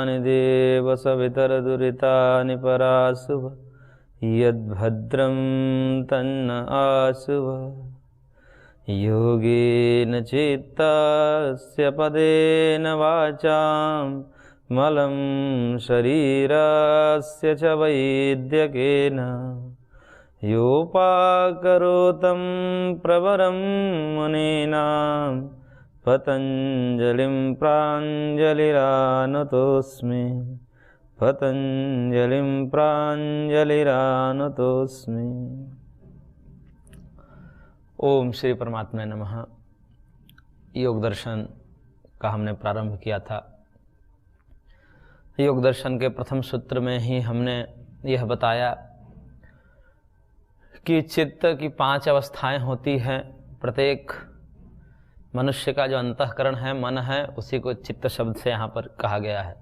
दुरितानि देव सवितरदुरितानि पराशुभ यद्भद्रं तन्न आशुभ योगेन चित्तस्य पदेन वाचां मलं शरीरस्य च वैद्यकेन योपाकरोतं प्रवरं मुनीनां पतञ्जलिं प्राञ्जलिरानुतोऽस्मि पतंजलिं प्राञ्जलिरानुतोऽस्मि। ओम श्री परमात्मा नमः। योग दर्शन का हमने प्रारंभ किया था। योग दर्शन के प्रथम सूत्र में ही हमने यह बताया कि चित्त की 5 अवस्थाएं होती हैं। प्रत्येक मनुष्य का जो अंतःकरण है, मन है, उसी को चित्त शब्द से यहाँ पर कहा गया है।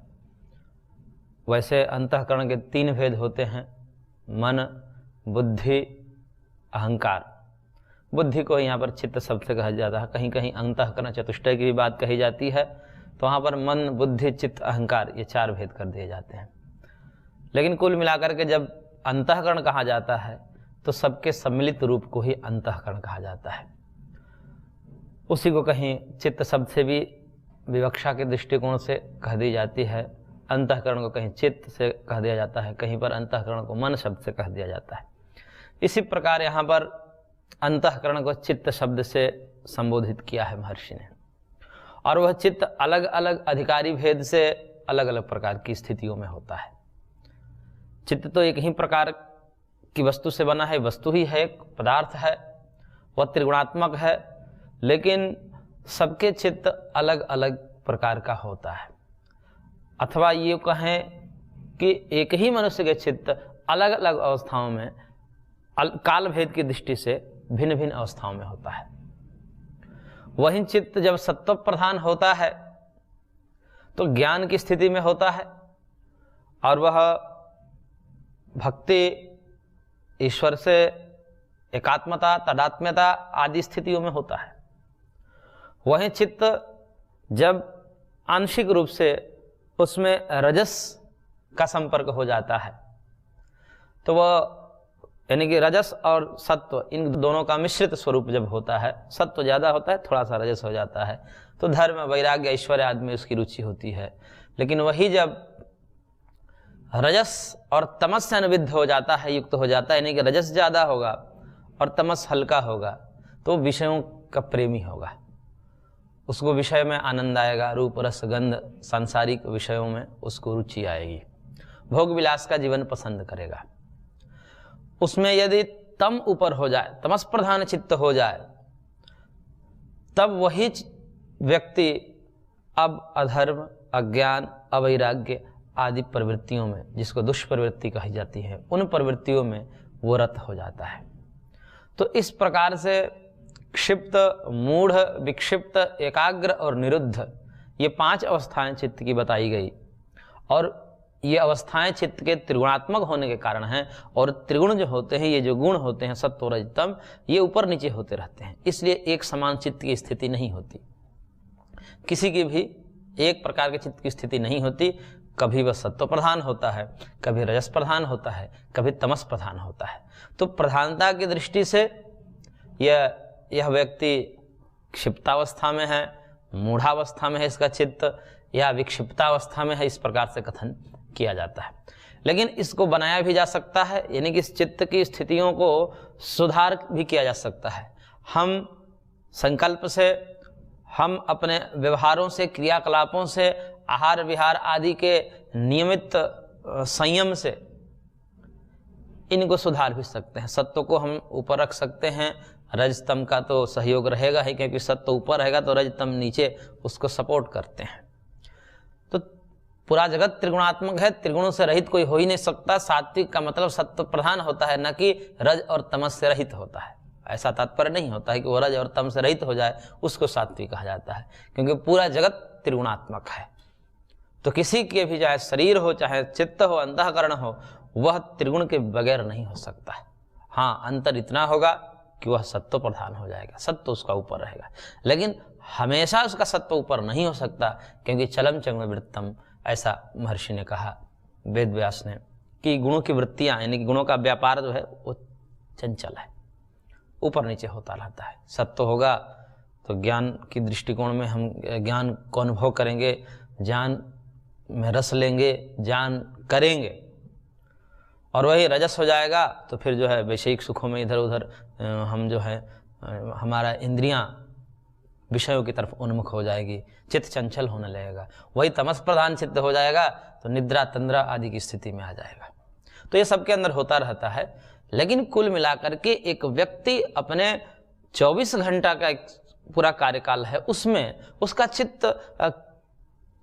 वैसे अंतःकरण के 3 भेद होते हैं, मन, बुद्धि, अहंकार। बुद्धि को यहाँ पर चित्त शब्द से कहा जाता है। कहीं कहीं अंतःकरण चतुष्टय की भी बात कही जाती है, तो वहाँ पर मन, बुद्धि, चित्त, अहंकार, ये 4 भेद कर दिए जाते हैं। लेकिन कुल मिलाकर के जब अंतःकरण कहा जाता है तो सबके सम्मिलित रूप को ही अंतःकरण कहा जाता है। उसी को कहीं चित्त शब्द से भी विवक्षा के दृष्टिकोण से कह दी जाती है। अंतःकरण को कहीं चित्त से कह दिया जाता है, कहीं पर अंतःकरण को मन शब्द से कह दिया जाता है। इसी प्रकार यहाँ पर अंतःकरण को चित्त शब्द से संबोधित किया है महर्षि ने। और वह चित्त अलग अलग अधिकारी भेद से अलग अलग प्रकार की स्थितियों में होता है। चित्त तो एक ही प्रकार की वस्तु से बना है, वस्तु ही है, एक पदार्थ है, वह त्रिगुणात्मक है, लेकिन सबके चित्त अलग अलग प्रकार का होता है। अथवा ये कहें कि एक ही मनुष्य के चित्त अलग अलग अवस्थाओं में काल भेद की दृष्टि से भिन्न भिन्न अवस्थाओं में होता है। वही चित्त जब सत्व प्रधान होता है तो ज्ञान की स्थिति में होता है और वह भक्ति, ईश्वर से एकात्मता, तदात्म्यता आदि स्थितियों में होता है। वही चित्त जब आंशिक रूप से उसमें रजस का संपर्क हो जाता है तो वह यानी कि रजस और सत्व, इन दोनों का मिश्रित स्वरूप जब होता है, सत्व ज़्यादा होता है, थोड़ा सा रजस हो जाता है, तो धर्म, वैराग्य, ऐश्वर्य आदि में उसकी रुचि होती है। लेकिन वही जब रजस और तमस से अनुविद्ध हो जाता है, युक्त हो जाता है, यानी कि रजस ज़्यादा होगा और तमस हल्का होगा, तो विषयों का प्रेमी होगा, उसको विषय में आनंद आएगा, रूप रस गंध सांसारिक विषयों में उसको रुचि आएगी, भोग विलास का जीवन पसंद करेगा। उसमें यदि तम ऊपर हो जाए, तमस प्रधान चित्त हो जाए, तब वही व्यक्ति अब अधर्म, अज्ञान, अवैराग्य आदि प्रवृत्तियों में, जिसको दुष्प्रवृत्ति कही जाती है, उन प्रवृत्तियों में वो रत हो जाता है। तो इस प्रकार से क्षिप्त, मूढ़, विक्षिप्त, एकाग्र और निरुद्ध, ये 5 अवस्थाएं चित्त की बताई गई। और ये अवस्थाएं चित्त के त्रिगुणात्मक होने के कारण हैं। और त्रिगुण जो होते हैं, ये जो गुण होते हैं सत्व, रज, तम, ये ऊपर नीचे होते रहते हैं। इसलिए एक समान चित्त की स्थिति नहीं होती, किसी की भी एक प्रकार के चित्त की स्थिति नहीं होती। कभी वह सत्व प्रधान होता है, कभी रजस प्रधान होता है, कभी तमस प्रधान होता है। तो प्रधानता की दृष्टि से यह व्यक्ति क्षिप्तावस्था में है, मूढ़ावस्था में है इसका चित्त, या विक्षिप्तावस्था में है, इस प्रकार से कथन किया जाता है। लेकिन इसको बनाया भी जा सकता है, यानी कि इस चित्त की स्थितियों को सुधार भी किया जा सकता है। हम संकल्प से, हम अपने व्यवहारों से, क्रियाकलापों से, आहार विहार आदि के नियमित संयम से इनको सुधार भी सकते हैं। सत्व को हम ऊपर रख सकते हैं, रजतम का तो सहयोग रहेगा ही, क्योंकि सत्व ऊपर रहेगा तो रजतम नीचे उसको सपोर्ट करते हैं। तो पूरा जगत त्रिगुणात्मक है, त्रिगुणों से रहित कोई हो ही नहीं सकता। सात्विक का मतलब सत्व प्रधान होता है, न कि रज और तमस से रहित होता है। ऐसा तात्पर्य नहीं होता है कि वो रज और तम से रहित हो जाए उसको सात्विक कहा जाता है, क्योंकि पूरा जगत त्रिगुणात्मक है। तो किसी के भी, चाहे शरीर हो, चाहे चित्त हो, अंतःकरण हो, वह त्रिगुण के बगैर नहीं हो सकता है। हाँ, अंतर इतना होगा कि वह सत्व प्रधान हो जाएगा, सत्व उसका ऊपर रहेगा। लेकिन हमेशा उसका सत्व ऊपर नहीं हो सकता, क्योंकि चलम चंग वृत्तम, ऐसा महर्षि ने कहा, वेद व्यास ने, कि गुणों की वृत्तियाँ यानी कि गुणों का व्यापार जो है वो चंचल है, ऊपर नीचे होता रहता है। सत्य होगा तो ज्ञान की दृष्टिकोण में हम ज्ञान को अनुभव करेंगे, ज्ञान में रस लेंगे, ज्ञान करेंगे, और वही रजस हो जाएगा तो फिर जो है वैषयिक सुखों में इधर उधर हम जो है हमारा इंद्रियां विषयों की तरफ उन्मुख हो जाएगी, चित्त चंचल होने लगेगा। वही तमस प्रधान चित्त हो जाएगा तो निद्रा तंद्रा आदि की स्थिति में आ जाएगा। तो ये सबके अंदर होता रहता है। लेकिन कुल मिलाकर के एक व्यक्ति अपने 24 घंटा का एक पूरा कार्यकाल है, उसमें उसका चित्त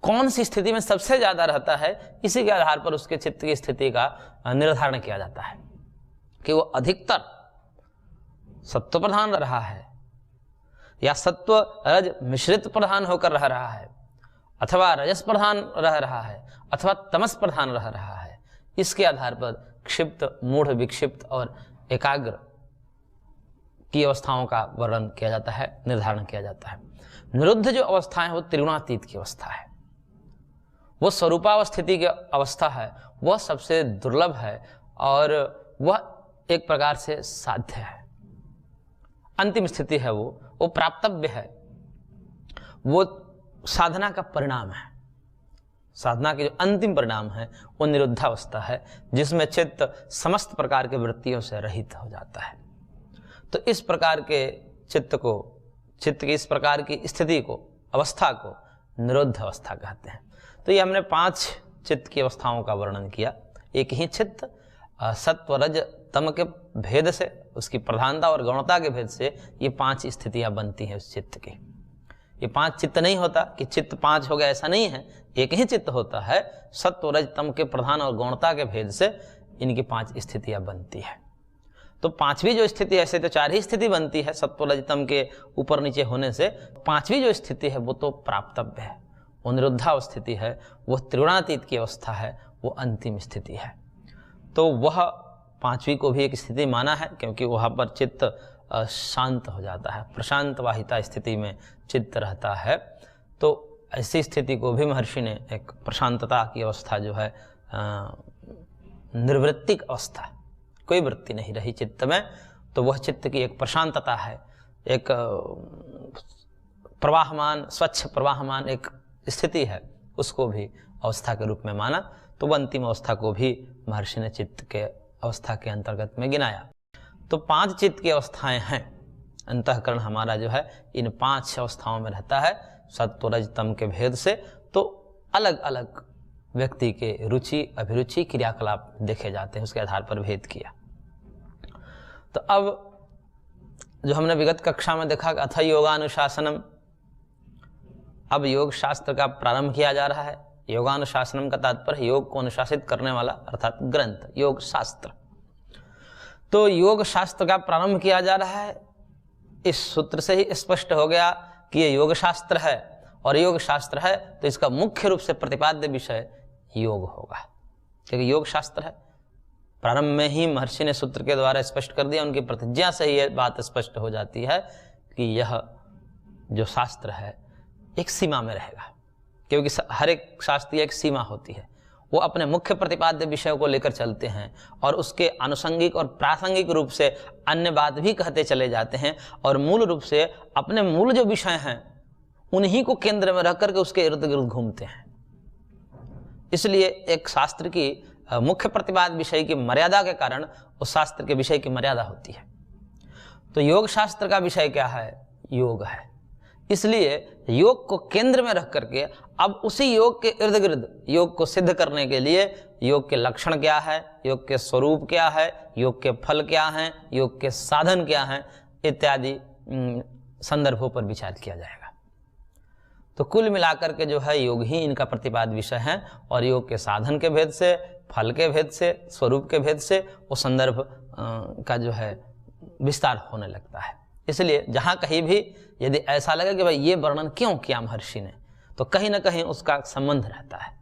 कौन सी स्थिति में सबसे ज्यादा रहता है, इसी के आधार पर उसके चित्त की स्थिति का निर्धारण किया जाता है कि वो अधिकतर सत्व प्रधान रहा है या सत्व रज मिश्रित प्रधान होकर रह रहा है, अथवा रजस प्रधान रह रहा है, अथवा तमस प्रधान रह रहा है। इसके आधार पर क्षिप्त, मूढ़, विक्षिप्त और एकाग्र की अवस्थाओं का वर्णन किया जाता है, निर्धारण किया जाता है। निरुद्ध जो अवस्था है वो त्रिगुणातीत की अवस्था है, वो स्वरूपावस्थिति की अवस्था है, वह सबसे दुर्लभ है और वह एक प्रकार से साध्य है, अंतिम स्थिति है, वो प्राप्तव्य है, वो साधना का परिणाम है। साधना के जो अंतिम परिणाम है वो निरुद्धावस्था है, जिसमें चित्त समस्त प्रकार के वृत्तियों से रहित हो जाता है। तो इस प्रकार के चित्त की इस प्रकार की स्थिति को, अवस्था को निरुद्ध अवस्था कहते हैं। तो ये हमने 5 चित्त की अवस्थाओं का वर्णन किया। एक ही चित्त सत्व रज तम के भेद से, उसकी प्रधानता और गौणता के भेद से ये 5 स्थितियां बनती हैं उस चित्त की। ये 5 चित्त नहीं होता कि चित्त 5 हो गया, ऐसा नहीं है। एक ही चित्त होता है, सत्व रज तम के प्रधान और गौणता के भेद से इनकी 5 स्थितियां बनती है। तो 5वीं जो स्थिति, ऐसे तो 4 ही स्थिति बनती है सत्व रज तम के ऊपर नीचे होने से, 5वीं जो स्थिति है वो तो प्राप्तव्य है, वो निरुद्धावस्थिति है, वो त्रिगुणातीत की अवस्था है, वो अंतिम स्थिति है। तो वह 5वीं को भी एक स्थिति माना है, क्योंकि वहाँ पर चित्त शांत हो जाता है, प्रशांत वाहिता स्थिति में चित्त रहता है। तो ऐसी स्थिति को भी महर्षि ने एक प्रशांतता की अवस्था जो है, निर्वृत्तिक अवस्था, कोई वृत्ति नहीं रही चित्त में, तो वह चित्त की एक प्रशांतता है, एक प्रवाहमान, स्वच्छ प्रवाहमान एक स्थिति है, उसको भी अवस्था के रूप में माना। तो वह अंतिम अवस्था को भी महर्षि ने चित्त के अवस्था के अंतर्गत में गिनाया। तो 5 चित्त की अवस्थाएं हैं। अंतःकरण हमारा जो है इन 5 अवस्थाओं में रहता है, सत्व रज तम के भेद से। तो अलग अलग व्यक्ति के रुचि, अभिरुचि, क्रियाकलाप देखे जाते हैं, उसके आधार पर भेद किया। तो अब जो हमने विगत कक्षा में देखा, अथ योगानुशासनम, अब योग शास्त्र का प्रारंभ किया जा रहा है। योगानुशासनम का तात्पर्य योग को अनुशासित करने वाला, अर्थात ग्रंथ, योग शास्त्र। तो योग शास्त्र का प्रारंभ किया जा रहा है। इस सूत्र से ही स्पष्ट हो गया कि ये योग शास्त्र है, और योग शास्त्र है तो इसका मुख्य रूप से प्रतिपाद्य विषय योग होगा, क्योंकि योग शास्त्र है। प्रारंभ में ही महर्षि ने सूत्र के द्वारा स्पष्ट कर दिया, उनकी प्रतिज्ञा से ही यह बात स्पष्ट हो जाती है कि यह जो शास्त्र है एक सीमा में रहेगा, क्योंकि हर एक शास्त्र की एक सीमा होती है। वो अपने मुख्य प्रतिपाद्य विषयों को लेकर चलते हैं और उसके आनुषंगिक और प्रासंगिक रूप से अन्य बात भी कहते चले जाते हैं, और मूल रूप से अपने मूल जो विषय हैं उन्हीं को केंद्र में रख करके उसके इर्द गिर्द घूमते हैं। इसलिए एक शास्त्र की मुख्य प्रतिपाद्य विषय की मर्यादा के कारण उस शास्त्र के विषय की मर्यादा होती है। तो योग शास्त्र का विषय क्या है? योग है। इसलिए योग को केंद्र में रख करके अब उसी योग के इर्द गिर्द योग को सिद्ध करने के लिए योग के लक्षण क्या है, योग के स्वरूप क्या है, योग के फल क्या हैं, योग के साधन क्या हैं, इत्यादि संदर्भों पर विचार किया जाएगा। तो कुल मिलाकर के जो है योग ही इनका प्रतिपाद्य विषय है, और योग के साधन के भेद से, फल के भेद से, स्वरूप के भेद से वो संदर्भ का जो है विस्तार होने लगता है। इसलिए जहाँ कहीं भी यदि ऐसा लगे कि भाई ये वर्णन क्यों किया महर्षि ने, तो कहीं ना कहीं उसका संबंध रहता है,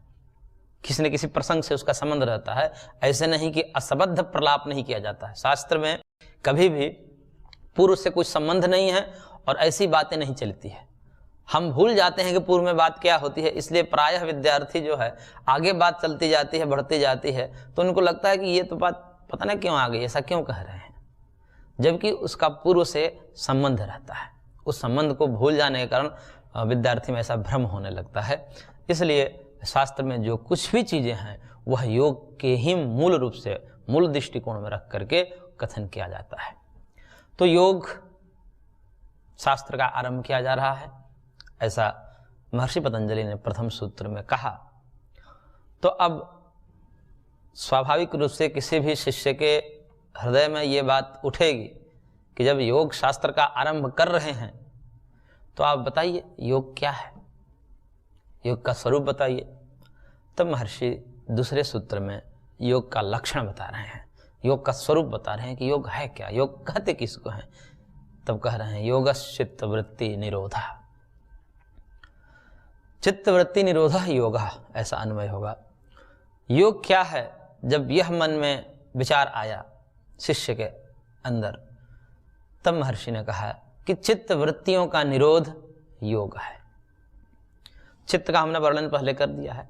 किसी न किसी प्रसंग से उसका संबंध रहता है। ऐसे नहीं कि असंबद्ध प्रलाप नहीं किया जाता है। शास्त्र में कभी भी पूर्व से कुछ संबंध नहीं है और ऐसी बातें नहीं चलती है। हम भूल जाते हैं कि पूर्व में बात क्या होती है, इसलिए प्रायः विद्यार्थी जो है आगे बात चलती जाती है, बढ़ती जाती है, तो उनको लगता है कि ये तो बात पता नहीं क्यों आ गई, ऐसा क्यों कह रहे हैं, जबकि उसका पूर्व से संबंध रहता है। उस संबंध को भूल जाने के कारण विद्यार्थी में ऐसा भ्रम होने लगता है। इसलिए शास्त्र में जो कुछ भी चीज़ें हैं वह योग के ही मूल रूप से, मूल दृष्टिकोण में रख करके कथन किया जाता है। तो योग शास्त्र का आरंभ किया जा रहा है, ऐसा महर्षि पतंजलि ने प्रथम सूत्र में कहा। तो अब स्वाभाविक रूप से किसी भी शिष्य के हृदय में ये बात उठेगी कि जब योग शास्त्र का आरंभ कर रहे हैं तो आप बताइए योग क्या है, योग का स्वरूप बताइए। तब महर्षि दूसरे सूत्र में योग का लक्षण बता रहे हैं, योग का स्वरूप बता रहे हैं कि योग है क्या, योग कहते किसको हैं। तब कह रहे हैं योगश्चित्त वृत्ति निरोधा, चित्त वृत्ति निरोधा योगा, ऐसा अन्वय होगा। योग क्या है? जब यह मन में विचार आया शिष्य के अंदर, तब महर्षि ने कहा कि चित्त वृत्तियों का निरोध योग है। चित्त का हमने वर्णन पहले कर दिया है,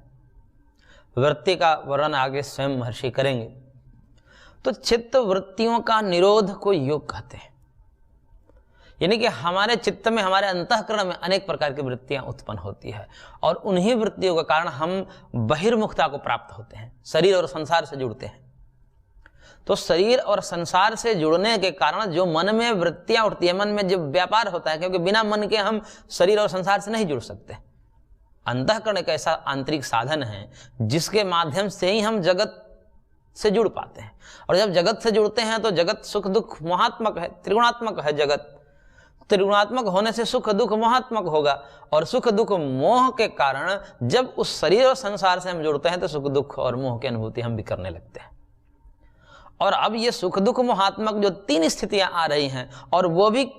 वृत्ति का वर्णन आगे स्वयं महर्षि करेंगे। तो चित्त वृत्तियों का निरोध को योग कहते हैं, यानी कि हमारे चित्त में, हमारे अंतःकरण में अनेक प्रकार की वृत्तियां उत्पन्न होती है और उन्हीं वृत्तियों के कारण हम बहिर्मुखता को प्राप्त होते हैं, शरीर और संसार से जुड़ते हैं। तो शरीर और संसार से जुड़ने के कारण जो मन में वृत्तियां उठती है, मन में जो व्यापार होता है, क्योंकि बिना मन के हम शरीर और संसार से नहीं जुड़ सकते। अंतःकरण एक ऐसा आंतरिक साधन है जिसके माध्यम से ही हम जगत से जुड़ पाते हैं, और जब जगत से जुड़ते हैं तो जगत सुख दुख मोहात्मक है, त्रिगुणात्मक है। जगत त्रिगुणात्मक होने से सुख दुख मोहात्मक होगा, और सुख दुख मोह के कारण जब उस शरीर और संसार से हम जुड़ते हैं तो सुख दुख और मोह की अनुभूति हम भी करने लगते हैं। और अब ये सुख दुख मोहात्मक जो तीन स्थितियां आ रही हैं, और वो भी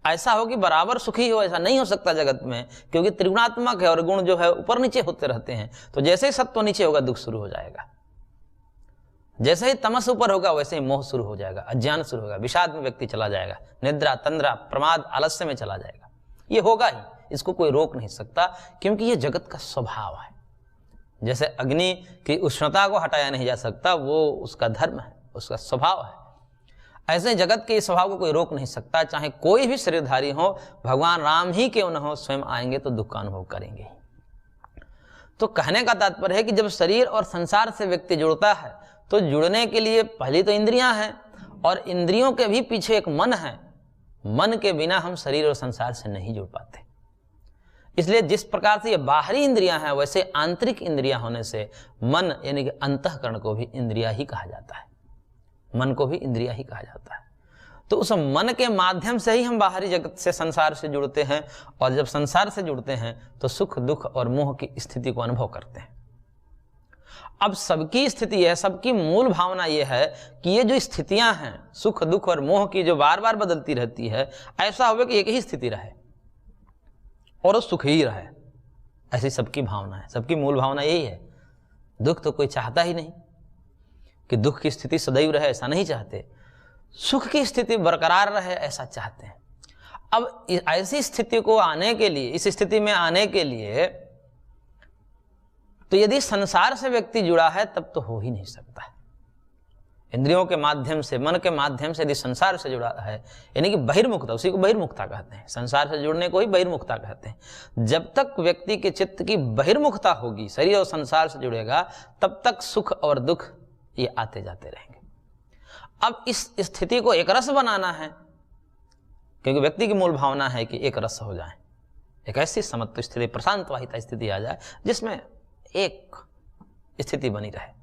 ऐसा हो कि बराबर सुखी हो, ऐसा नहीं हो सकता जगत में, क्योंकि त्रिगुणात्मक है और गुण जो है ऊपर नीचे होते रहते हैं। तो जैसे ही सत्व नीचे होगा दुख शुरू हो जाएगा, जैसे ही तमस ऊपर होगा वैसे ही मोह शुरू हो जाएगा, अज्ञान शुरू होगा, विषाद में व्यक्ति चला जाएगा, निद्रा तंद्रा प्रमाद आलस्य में चला जाएगा। ये होगा ही, इसको कोई रोक नहीं सकता, क्योंकि ये जगत का स्वभाव है। जैसे अग्नि की उष्णता को हटाया नहीं जा सकता, वो उसका धर्म है, उसका स्वभाव है, ऐसे जगत के इस स्वभाव को कोई रोक नहीं सकता। चाहे कोई भी शरीरधारी हो, भगवान राम ही क्यों न हो, स्वयं आएंगे तो दुख का अनुभव करेंगे। तो कहने का तात्पर्य है कि जब शरीर और संसार से व्यक्ति जुड़ता है तो जुड़ने के लिए पहली तो इंद्रियां हैं, और इंद्रियों के भी पीछे एक मन है। मन के बिना हम शरीर और संसार से नहीं जुड़ पाते। इसलिए जिस प्रकार से ये बाहरी इंद्रियां हैं, वैसे आंतरिक इंद्रियां होने से मन यानी कि अंतःकरण को भी इंद्रिया ही कहा जाता है, मन को भी इंद्रिया ही कहा जाता है। तो उस मन के माध्यम से ही हम बाहरी जगत से, संसार से जुड़ते हैं, और जब संसार से जुड़ते हैं तो सुख दुख और मोह की स्थिति को अनुभव करते हैं। अब सबकी स्थिति है, सबकी मूल भावना यह है कि ये जो स्थितियां हैं सुख दुख और मोह की, जो बार बार बदलती रहती है, ऐसा हो कि एक ही स्थिति रहे और वो सुख ही रहे, ऐसी सबकी भावना है। सबकी मूल भावना यही है। दुख तो कोई चाहता ही नहीं कि दुख की स्थिति सदैव रहे, ऐसा नहीं चाहते। सुख की स्थिति बरकरार रहे, ऐसा चाहते हैं। अब ऐसी स्थिति को आने के लिए, इस स्थिति में आने के लिए, तो यदि संसार से व्यक्ति जुड़ा है तब तो हो ही नहीं सकता है। इंद्रियों के माध्यम से, मन के माध्यम से यदि संसार से जुड़ा है, यानी कि बहिर्मुखता, उसी को बहिर्मुखता कहते हैं। संसार से जुड़ने को ही बहिर्मुखता कहते हैं। जब तक व्यक्ति के चित्त की बहिर्मुखता होगी, शरीर और संसार से जुड़ेगा, तब तक सुख और दुख ये आते जाते रहेंगे। अब इस स्थिति को एक रस बनाना है, क्योंकि व्यक्ति की मूल भावना है कि एक रस हो जाए, एक ऐसी समत्व स्थिति, प्रशांत वाहिता स्थिति आ जाए जिसमें एक स्थिति बनी रहे।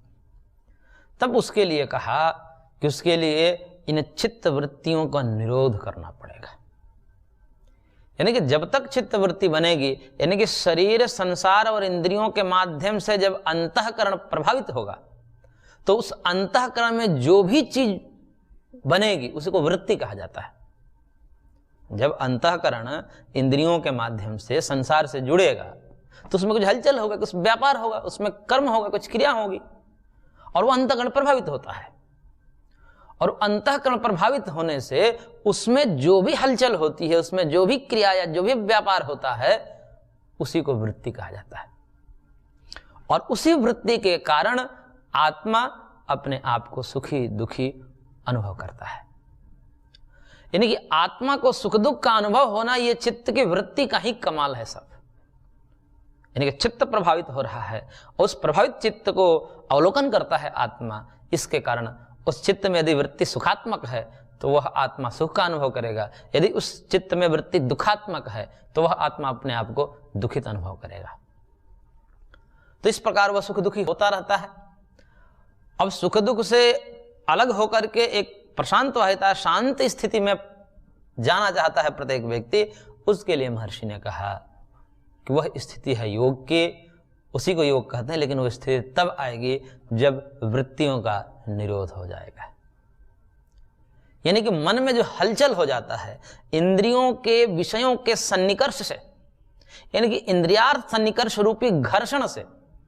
तब उसके लिए कहा कि उसके लिए इन चित्त वृत्तियों का निरोध करना पड़ेगा। यानी कि जब तक चित्त वृत्ति बनेगी, यानी कि शरीर संसार और इंद्रियों के माध्यम से जब अंतःकरण प्रभावित होगा, तो उस अंतःकरण में जो भी चीज बनेगी उसी को वृत्ति कहा जाता है। जब अंतःकरण इंद्रियों के माध्यम से संसार से जुड़ेगा तो उसमें कुछ हलचल होगा, कुछ व्यापार होगा, उसमें कर्म होगा, कुछ क्रिया होगी, और वो अंतःकरण प्रभावित होता है। और अंतःकरण प्रभावित होने से उसमें जो भी हलचल होती है, उसमें जो भी क्रिया या जो भी व्यापार होता है, उसी को वृत्ति कहा जाता है। और उसी वृत्ति के कारण आत्मा अपने आप को सुखी दुखी अनुभव करता है। यानी कि आत्मा को सुख दुख का अनुभव होना, यह चित्त की वृत्ति का ही कमाल है सब। यानी कि चित्त प्रभावित हो रहा है और उस प्रभावित चित्त को अवलोकन करता है आत्मा। इसके कारण उस चित्त में यदि वृत्ति सुखात्मक है तो वह आत्मा सुख का अनुभव करेगा, यदि उस चित्त में वृत्ति दुखात्मक है तो वह आत्मा अपने आप को दुखित अनुभव करेगा। तो इस प्रकार वह सुख दुखी होता रहता है। अब सुख दुख से अलग होकर के एक प्रशांत वाहिता शांत स्थिति में जाना चाहता है प्रत्येक व्यक्ति, उसके लिए महर्षि ने कहा कि वह स्थिति है योग की, उसी को योग कहते हैं। लेकिन वह स्थिति तब आएगी जब वृत्तियों का निरोध हो जाएगा। यानी कि मन में जो हलचल हो जाता है इंद्रियों के विषयों के सन्निकर्ष से, यानी कि इंद्रियार्थ सन्निकर्ष रूपी घर्षण से,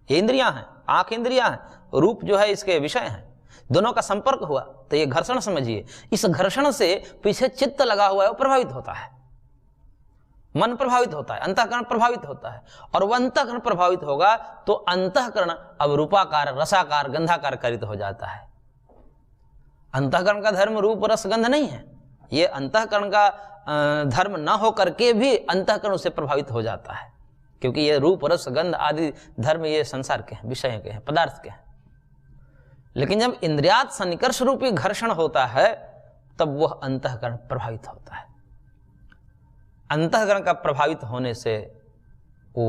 ये इंद्रियां हैं, आंख इंद्रियां हैं, रूप जो है इसके विषय हैं, दोनों का संपर्क हुआ तो ये घर्षण समझिए। इस घर्षण से पीछे चित्त लगा हुआ है वो प्रभावित होता है, मन प्रभावित होता है, अंतःकरण प्रभावित होता है। और वह अंतःकरण प्रभावित होगा तो अंतःकरण अब रूपाकार रसाकार गंधाकार कारित हो जाता है। अंतःकरण का धर्म रूप रस गंध नहीं है, ये अंतःकरण का धर्म न हो करके भी अंतःकरण उससे प्रभावित हो जाता है, क्योंकि ये रूप रस गंध आदि धर्म ये संसार के हैं, विषय के हैं, पदार्थ के हैं। लेकिन जब इंद्रियात सन्निकर्ष रूपी घर्षण होता है तब वह अंतःकरण प्रभावित होता है। अंतःकरण का प्रभावित होने से वो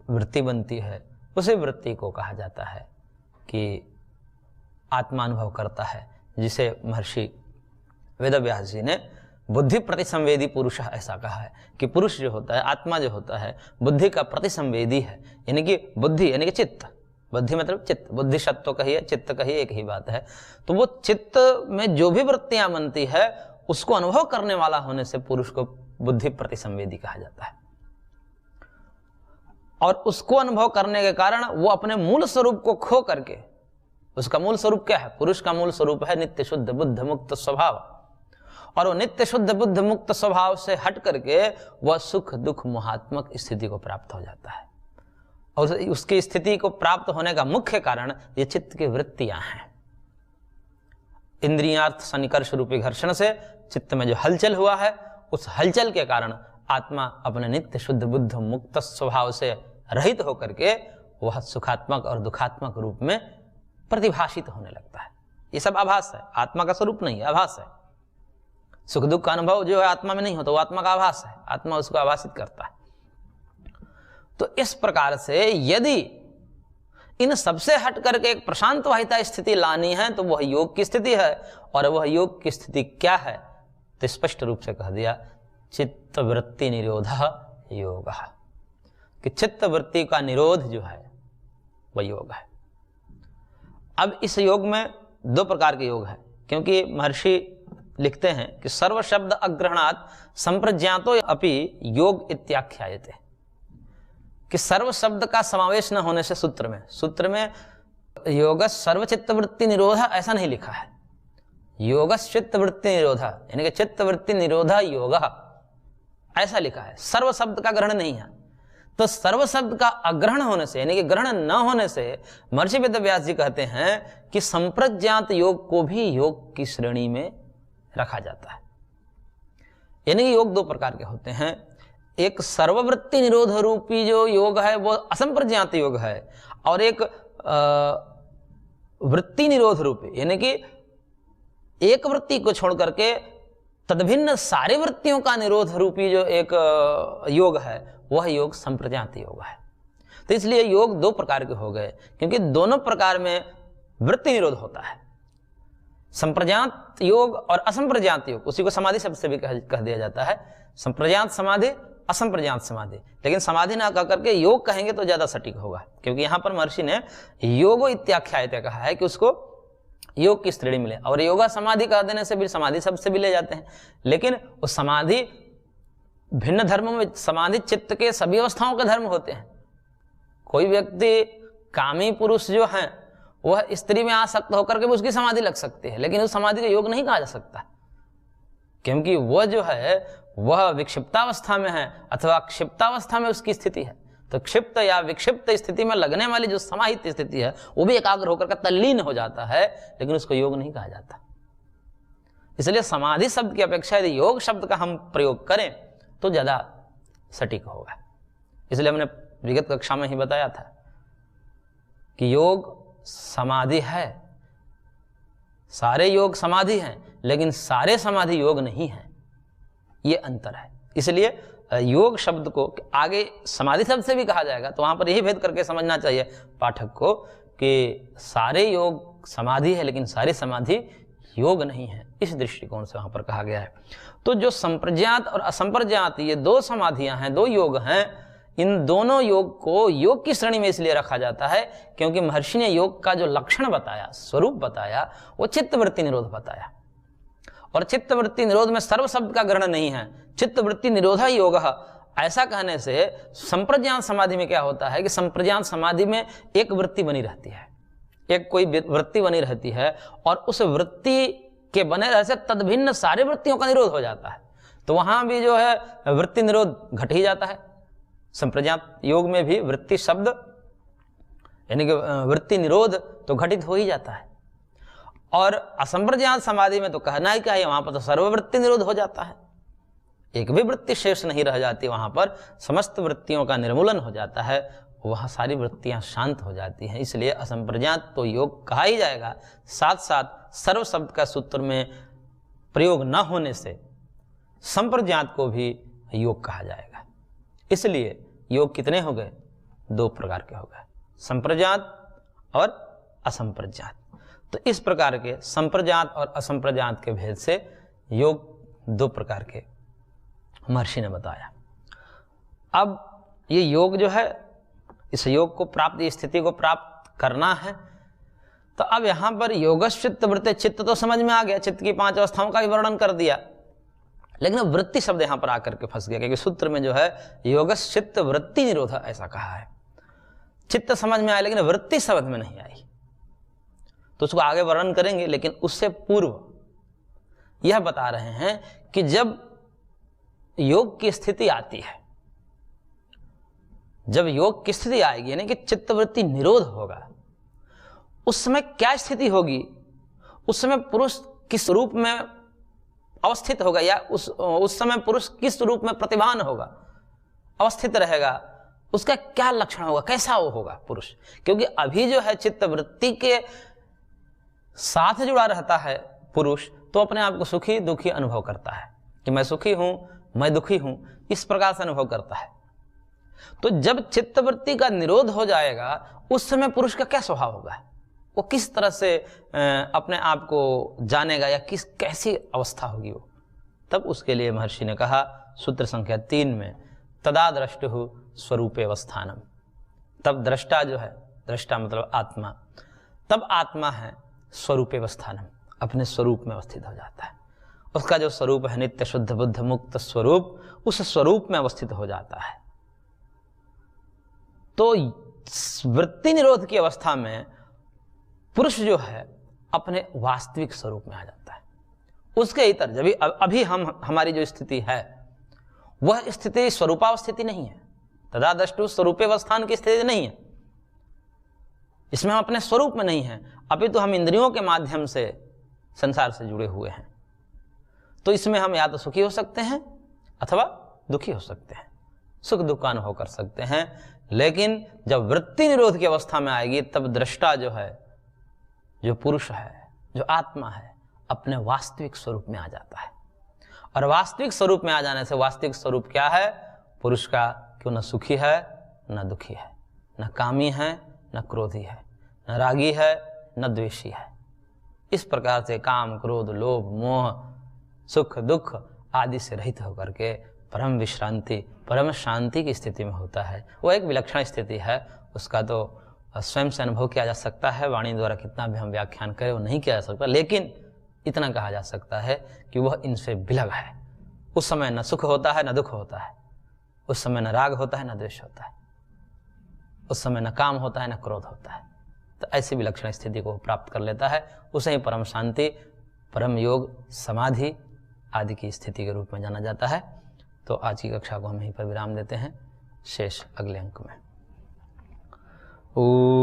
वृत्ति बनती है, उसी वृत्ति को कहा जाता है कि आत्मानुभव करता है, जिसे महर्षि वेदव्यास जी ने बुद्धि प्रतिसंवेदी पुरुष ऐसा कहा है कि पुरुष जो होता है, आत्मा जो होता है, बुद्धि का प्रतिसंवेदी है। यानी कि बुद्धि यानी कि चित्त, बुद्धि मतलब चित्त, बुद्धि शब्द तो कहिए चित्त कहिए एक ही बात है। तो वो चित्त में जो भी वृत्तियां बनती है उसको अनुभव करने वाला होने से पुरुष को बुद्धि प्रतिसंवेदी कहा जाता है। और उसको अनुभव करने के कारण वो अपने मूल स्वरूप को खो करके, उसका मूल स्वरूप क्या है? पुरुष का मूल स्वरूप है नित्य शुद्ध बुद्ध मुक्त स्वभाव, और वो नित्य शुद्ध बुद्ध मुक्त स्वभाव से हट करके वह सुख दुख मोहात्मक स्थिति को प्राप्त हो जाता है। और उसकी स्थिति को प्राप्त होने का मुख्य कारण ये चित्त की वृत्तियां हैं। इंद्रियार्थ सन्निकर्ष रूपी घर्षण से चित्त में जो हलचल हुआ है, उस हलचल के कारण आत्मा अपने नित्य शुद्ध बुद्ध मुक्त स्वभाव से रहित होकर के वह सुखात्मक और दुखात्मक रूप में प्रतिभाषित होने लगता है। ये सब आभास है, आत्मा का स्वरूप नहीं है, आभास है। सुख दुख का अनुभव जो है आत्मा में नहीं होता, वो आत्मा का आभास है, आत्मा उसको आभासित करता है। तो इस प्रकार से यदि इन सबसे हट करके एक प्रशांत वाहिता स्थिति लानी है तो वह योग की स्थिति है। और वह योग की स्थिति क्या है? तो स्पष्ट रूप से कह दिया, चित्त वृत्ति निरोध योग, कि चित्त वृत्ति का निरोध जो है वह योग है। अब इस योग में दो प्रकार के योग है, क्योंकि महर्षि लिखते हैं कि सर्व शब्द अग्रहणात् संप्रज्ञातो अपि योग इत्याख्यायते, कि सर्व शब्द का समावेश न होने से सूत्र में योग सर्वचित्त वृत्ति निरोध ऐसा नहीं लिखा है, योग चित्त वृत्ति निरोध, यानी कि चित्त वृत्ति निरोध योग ऐसा लिखा है, सर्व शब्द का ग्रहण नहीं है। तो सर्व शब्द का अग्रहण होने से, यानी कि ग्रहण न होने से महर्षि वेदव्यास जी कहते हैं कि संप्रज्ञात योग को भी योग की श्रेणी में रखा जाता है। यानी कि योग दो प्रकार के होते हैं, एक सर्ववृत्ति निरोध रूपी जो योग है वो असंप्रज्ञात योग है, और एक वृत्ति निरोध रूपी, यानी कि एक वृत्ति को छोड़ करके तदभिन्न सारी वृत्तियों का निरोध रूपी जो एक योग है वह योग संप्रज्ञात योग है। तो इसलिए योग दो प्रकार के हो गए, क्योंकि दोनों प्रकार में वृत्ति निरोध होता है। संप्रज्ञात योग और असंप्रज्ञात योग, उसी को समाधि शब्द से भी कह दिया जाता है, संप्रज्ञात समाधि असंप्रज्ञात समाधि। लेकिन समाधि ना कह करके योग कहेंगे तो ज्यादा सटीक होगा, क्योंकि यहां पर महर्षि ने योगो इत्याख्यायते कहा है कि उसको योग की श्रेणी मिले। और योगा समाधि कह देने से भी समाधि शब्द से भी ले जाते हैं, लेकिन उस समाधि भिन्न धर्मों में समाधि चित्त के सभी अवस्थाओं के धर्म होते हैं। कोई व्यक्ति कामी पुरुष जो हैं वह स्त्री में आसक्त होकर के भी उसकी समाधि लग सकती है, लेकिन उस समाधि को योग नहीं कहा जा सकता, क्योंकि वह जो है वह विक्षिप्तावस्था में है अथवा क्षिप्तावस्था में उसकी स्थिति है। तो क्षिप्त या विक्षिप्त स्थिति में लगने वाली जो समाहित स्थिति है वो भी एकाग्र होकर के तल्लीन हो जाता है, लेकिन उसको योग नहीं कहा जाता। इसलिए समाधि शब्द की अपेक्षा यदि योग शब्द का हम प्रयोग करें तो ज्यादा सटीक होगा। इसलिए हमने विगत कक्षा में ही बताया था कि योग समाधि है, सारे योग समाधि हैं, लेकिन सारे समाधि योग नहीं है, ये अंतर है। इसलिए योग शब्द को आगे समाधि शब्द से भी कहा जाएगा, तो वहां पर यही भेद करके समझना चाहिए पाठक को कि सारे योग समाधि है लेकिन सारी समाधि योग नहीं है, इस दृष्टिकोण से वहां पर कहा गया है। तो जो संप्रज्ञात और असंप्रज्ञात ये दो समाधियां हैं, दो योग हैं, इन दोनों योग को योग की श्रेणी में इसलिए रखा जाता है क्योंकि महर्षि ने योग का जो लक्षण बताया, स्वरूप बताया, वो चित्तवृत्ति निरोध बताया। और चित्तवृत्ति निरोध में सर्व शब्द का ग्रहण नहीं है, चित्तवृत्ति निरोध योग। ऐसा कहने से संप्रज्ञात समाधि में क्या होता है कि संप्रज्ञात समाधि में एक वृत्ति बनी रहती है, एक कोई वृत्ति बनी रहती है, और उस वृत्ति के बने रहने से तदभिन्न सारे वृत्तियों का निरोध हो जाता है। तो वहां भी जो है वृत्ति निरोध घट ही जाता है। संप्रज्ञात योग में भी वृत्ति शब्द यानी कि वृत्ति निरोध तो घटित हो ही जाता है। और असंप्रज्ञात समाधि में तो कहना ही क्या है, वहां पर तो सर्ववृत्ति निरोध हो जाता है, एक भी वृत्ति शेष नहीं रह जाती, वहां पर समस्त वृत्तियों का निर्मूलन हो जाता है, वहां सारी वृत्तियां शांत हो जाती हैं। इसलिए असंप्रज्ञात तो योग कहा ही जाएगा, साथ साथ सर्व शब्द का सूत्र में प्रयोग न होने से संप्रज्ञात को भी योग कहा जाएगा। इसलिए योग कितने हो गए? दो प्रकार के हो गए, संप्रज्ञात और असंप्रज्ञात। तो इस प्रकार के संप्रज्ञात और असंप्रज्ञात के भेद से योग दो प्रकार के महर्षि ने बताया। अब ये योग जो है, इस योग को प्राप्त, इस स्थिति को प्राप्त करना है, तो अब यहां पर योगश्चित्त वृत्ति, चित्त तो समझ में आ गया, चित्त की 5 अवस्थाओं का भी वर्णन कर दिया, लेकिन वृत्ति शब्द यहां पर आकर के फंस गया, क्योंकि सूत्र में जो है योगश्चित्त वृत्ति निरोध ऐसा कहा है। चित्त समझ में आया लेकिन वृत्ति समझ में नहीं आई, तो उसको आगे वर्णन करेंगे। लेकिन उससे पूर्व यह बता रहे हैं कि जब योग की स्थिति आती है, जब योग की स्थिति आएगी यानी कि चित्तवृत्ति निरोध होगा, उस समय क्या स्थिति होगी? उस समय पुरुष किस रूप में अवस्थित होगा, या उस समय पुरुष किस रूप में प्रतिभान होगा, अवस्थित रहेगा, उसका क्या लक्षण होगा, कैसा वो होगा पुरुष? क्योंकि अभी जो है चित्तवृत्ति के साथ जुड़ा रहता है पुरुष, तो अपने आप को सुखी दुखी अनुभव करता है कि मैं सुखी हूं, मैं दुखी हूं, इस प्रकार से अनुभव करता है। तो जब चित्तवृत्ति का निरोध हो जाएगा, उस समय पुरुष का क्या स्वभाव होगा, वो किस तरह से अपने आप को जानेगा, या कैसी अवस्था होगी वो? तब उसके लिए महर्षि ने कहा सूत्र संख्या 3 में, तदा द्रष्टुः स्वरूपे अवस्थानम। तब दृष्टा जो है, दृष्टा मतलब आत्मा, तब आत्मा है स्वरूपे अवस्थानम, अपने स्वरूप में अवस्थित हो जाता है। उसका जो स्वरूप है नित्य शुद्ध बुद्ध मुक्त स्वरूप, उस स्वरूप में अवस्थित हो जाता है। तो वृत्ति निरोध की अवस्था में पुरुष जो है अपने वास्तविक स्वरूप में आ जाता है। उसके इतर जब अभी हमारी जो स्थिति है वह स्थिति स्वरूपावस्थिति नहीं है, तदा द्रष्टु स्वरूपे अवस्थान की स्थिति नहीं है। इसमें हम अपने स्वरूप में नहीं हैं, अभी तो हम इंद्रियों के माध्यम से संसार से जुड़े हुए हैं। तो इसमें हम या तो सुखी हो सकते हैं अथवा दुखी हो सकते हैं, सुख दुख का अनुभव कर सकते हैं। लेकिन जब वृत्ति निरोध की अवस्था में आएगी, तब दृष्टा जो है, जो पुरुष है, जो आत्मा है, अपने वास्तविक स्वरूप में आ जाता है। और वास्तविक स्वरूप में आ जाने से, वास्तविक स्वरूप क्या है पुरुष का, कि न सुखी है न दुखी है, न कामी है न क्रोधी है, न रागी है न द्वेषी है। इस प्रकार से काम क्रोध लोभ मोह सुख दुख आदि से रहित होकर के परम विश्रांति, परम शांति की स्थिति में होता है। वो एक विलक्षण स्थिति है, उसका तो स्वयं से अनुभव किया जा सकता है, वाणी द्वारा कितना भी हम व्याख्यान करें वो नहीं किया जा सकता, लेकिन इतना कहा जा सकता है कि वह इनसे विलग है। उस समय न सुख होता है न दुख होता है, उस समय न राग होता है न द्वेष होता है, उस समय न काम होता है न क्रोध होता है। तो ऐसी विलक्षण स्थिति को प्राप्त कर लेता है। उसे ही परम शांति, परम योग, समाधि आदि की स्थिति के रूप में जाना जाता है। तो आज की कक्षा को हम यहीं पर विराम देते हैं, शेष अगले अंक में। ओम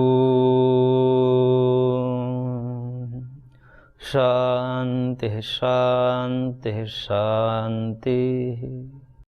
शांति शांति शांति।